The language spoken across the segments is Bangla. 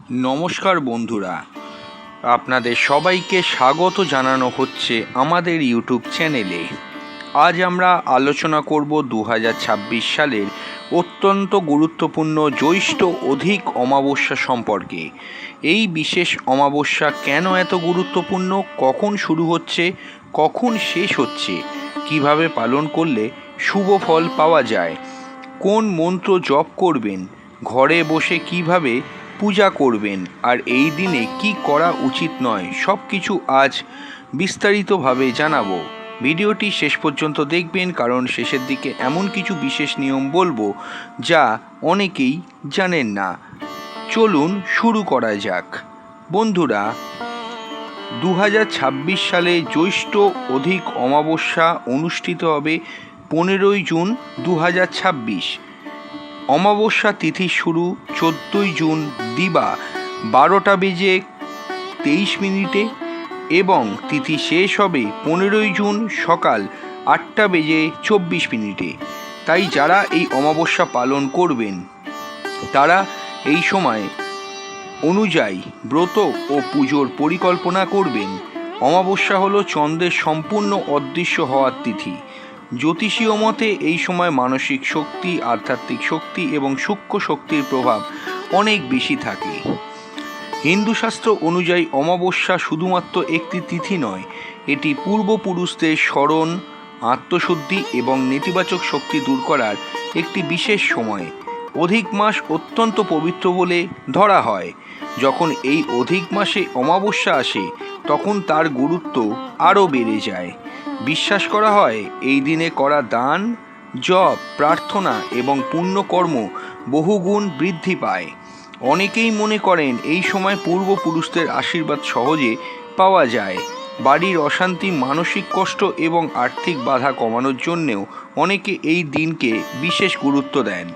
নমস্কার বন্ধুরা, আপনাদের সবাইকে স্বাগত জানানো হচ্ছে আমাদের ইউটিউব চ্যানেলে। আজ আমরা আলোচনা করব 2026 সালের অত্যন্ত গুরুত্বপূর্ণ জ্যৈষ্ঠ অধিক অমাবস্যা সম্পর্কে। এই বিশেষ অমাবস্যা কেন এত গুরুত্বপূর্ণ, কখন শুরু হচ্ছে, কখন শেষ হচ্ছে, কিভাবে পালন করলে শুভ ফল পাওয়া যায়, কোন মন্ত্র জপ করবেন, ঘরে বসে কিভাবে পূজা করবেন, আর এই দিনে কি করা উচিত নয়, সব কিছু আজ বিস্তারিতভাবে জানাবো। ভিডিওটি শেষ পর্যন্ত দেখবেন, কারণ শেষের দিকে এমন কিছু বিশেষ নিয়ম বলবো যা অনেকেই জানেন না। চলুন শুরু করা যাক। বন্ধুরা, 2026 সালে জ্যৈষ্ঠ অধিক অমাবস্যা অনুষ্ঠিত হবে 15ই জুন 2026। অমাবস্যা তিথি শুরু 14ই জুন দিবা 12:23 এবং তিথি শেষ হবে 15ই জুন সকাল 8:24। তাই যারা এই অমাবস্যা পালন করবেন তারা এই সময় অনুযায়ী ব্রত ও পুজোর পরিকল্পনা করবেন। অমাবস্যা হলো চন্দ্রের সম্পূর্ণ অদৃশ্য হওয়ার তিথি। জ্যোতিষীয় মতে এই সময় মানসিক শক্তি, আধ্যাত্মিক শক্তি এবং সূক্ষ্ম শক্তির প্রভাব অনেক বেশি থাকে। হিন্দু শাস্ত্র অনুযায়ী অমাবস্যা শুধুমাত্র একটি তিথি নয়, এটি পূর্বপুরুষদের স্মরণ, আত্মশুদ্ধি এবং নেতিবাচক শক্তি দূর করার একটি বিশেষ সময়। অধিক মাস অত্যন্ত পবিত্র বলে ধরা হয়। যখন এই অধিক মাসে অমাবস্যা আসে তখন তার গুরুত্ব আরও বেড়ে যায়। বিশ্বাস করা হয় এই দিনে করা দান, জপ, প্রার্থনা এবং পুণ্যকর্ম বহুগুণ বৃদ্ধি পায়। অনেকেই মনে করেন এই সময় পূর্বপুরুষদের আশীর্বাদ সহজে পাওয়া যায়। বাড়ির অশান্তি, মানসিক কষ্ট এবং আর্থিক বাধা কমানোর জন্যেও অনেকে এই দিনকে বিশেষ গুরুত্ব দেন।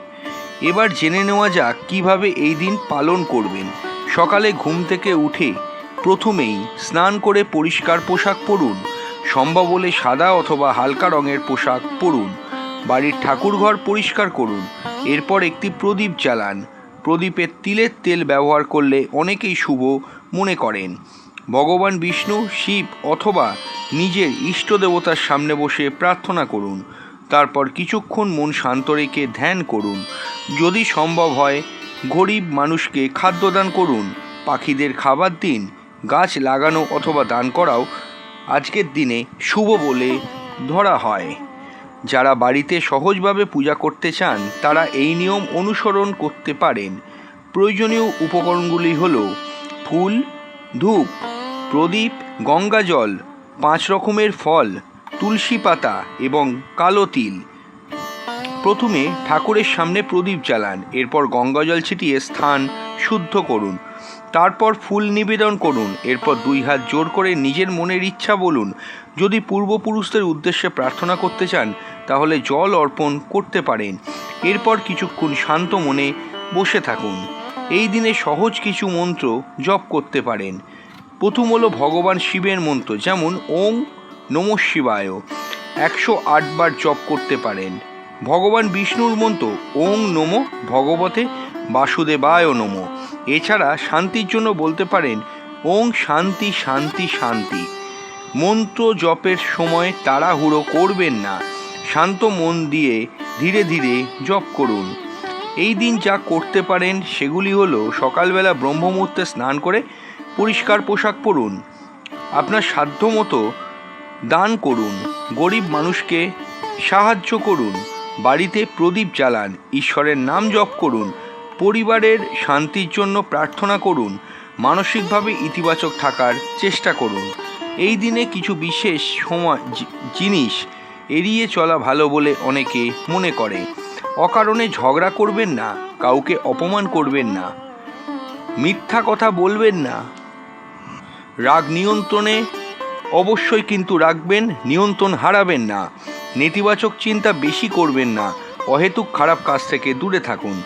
এবার জেনে নেওয়া যাক কিভাবে এই দিন পালন করবেন। সকালে ঘুম থেকে উঠে প্রথমেই স্নান করে পরিষ্কার পোশাক পরুন। সম্ভব হলে সাদা অথবা হালকা রঙের পোশাক পরুন। বাড়ির ঠাকুরঘর পরিষ্কার করুন। এরপর একটি প্রদীপ জ্বালান। প্রদীপে তিলের তেল ব্যবহার করলে অনেকেই শুভ মনে করেন। ভগবান বিষ্ণু, শিব অথবা নিজের ইষ্ট দেবতার সামনে বসে প্রার্থনা করুন। তারপর কিছুক্ষণ মন শান্ত রেখে ধ্যান করুন। যদি সম্ভব হয় গরিব মানুষকে খাদ্যদান করুন, পাখিদের খাবার দিন। গাছ লাগানো অথবা দান করাও আজকের দিনে শুভ বলে ধরা হয়। যারা বাড়িতে সহজভাবে পূজা করতে চান তারা এই নিয়ম অনুসরণ করতে পারেন। প্রয়োজনীয় উপকরণগুলি হল ফুল, ধূপ, প্রদীপ, গঙ্গা জল, 5 রকমের ফল, তুলসী পাতা এবং কালো তিল। প্রথমে ঠাকুরের সামনে প্রদীপ জ্বালান। এরপর গঙ্গা জল ছিটিয়ে স্থান শুদ্ধ করুন। তারপর ফুল নিবেদন করুন। এরপর 2 হাত জোর করে নিজের মনের ইচ্ছা বলুন। যদি পূর্বপুরুষদের উদ্দেশ্যে প্রার্থনা করতে চান তাহলে জল অর্পণ করতে পারেন। এরপর কিছুক্ষণ শান্ত মনে বসে থাকুন। এই দিনে সহজ কিছু মন্ত্র জপ করতে পারেন। প্রথম হলো ভগবান শিবের মন্ত্র, যেমন ওং নমঃ শিবায় 108 বার জপ করতে পারেন। ভগবান বিষ্ণুর মন্ত্র ওং নমো ভগবতে বাসুদেবায় নমঃ। এছাড়া শান্তির জন্য বলতে পারেন ওং শান্তি শান্তি শান্তি। মন্ত্র জপের সময় তাড়াহুড়ো করবেন না, শান্ত মন দিয়ে ধীরে ধীরে জপ করুন। এই দিন যা করতে পারেন সেগুলি হলো সকালবেলা ব্রহ্ম মুহূর্তে স্নান করে পরিষ্কার পোশাক পরুন। আপনার সাধ্যমতো দান করুন। গরিব মানুষকে সাহায্য করুন। বাড়িতে প্রদীপ জ্বালান। ঈশ্বরের নাম জপ করুন। পরিবারের শান্তির জন্য প্রার্থনা করুন। মানসিকভাবে ইতিবাচক থাকার চেষ্টা করুন। এই দিনে কিছু বিশেষ জিনিস এড়িয়ে চলা ভালো বলে অনেকে মনে করে। অকারণে ঝগড়া করবেন না, কাউকে অপমান করবেন না, মিথ্যা কথা বলবেন না। রাগ নিয়ন্ত্রণে অবশ্যই কিন্তু রাখবেন, নিয়ন্ত্রণ হারাবেন না। নেতিবাচক চিন্তা বেশি করবেন না। অহেতুক খারাপ কাজ থেকে দূরে থাকুন।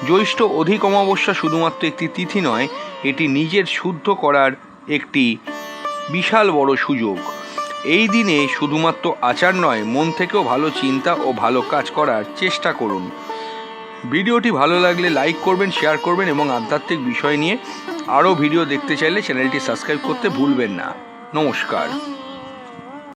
জ্যৈষ্ঠ অধিক অমাবস্যা শুধুমাত্র একটি তিথি নয়, এটি নিজের শুদ্ধ করার একটি বিশাল বড় সুযোগ। এই দিনে শুধুমাত্র আচার নয়, মন থেকেও ভালো চিন্তা ও ভালো কাজ করার চেষ্টা করুন। ভিডিওটি ভালো লাগলে লাইক করবেন, শেয়ার করবেন এবং আধ্যাত্মিক বিষয় নিয়ে আরও ভিডিও দেখতে চাইলে চ্যানেলটি সাবস্ক্রাইব করতে ভুলবেন না। নমস্কার।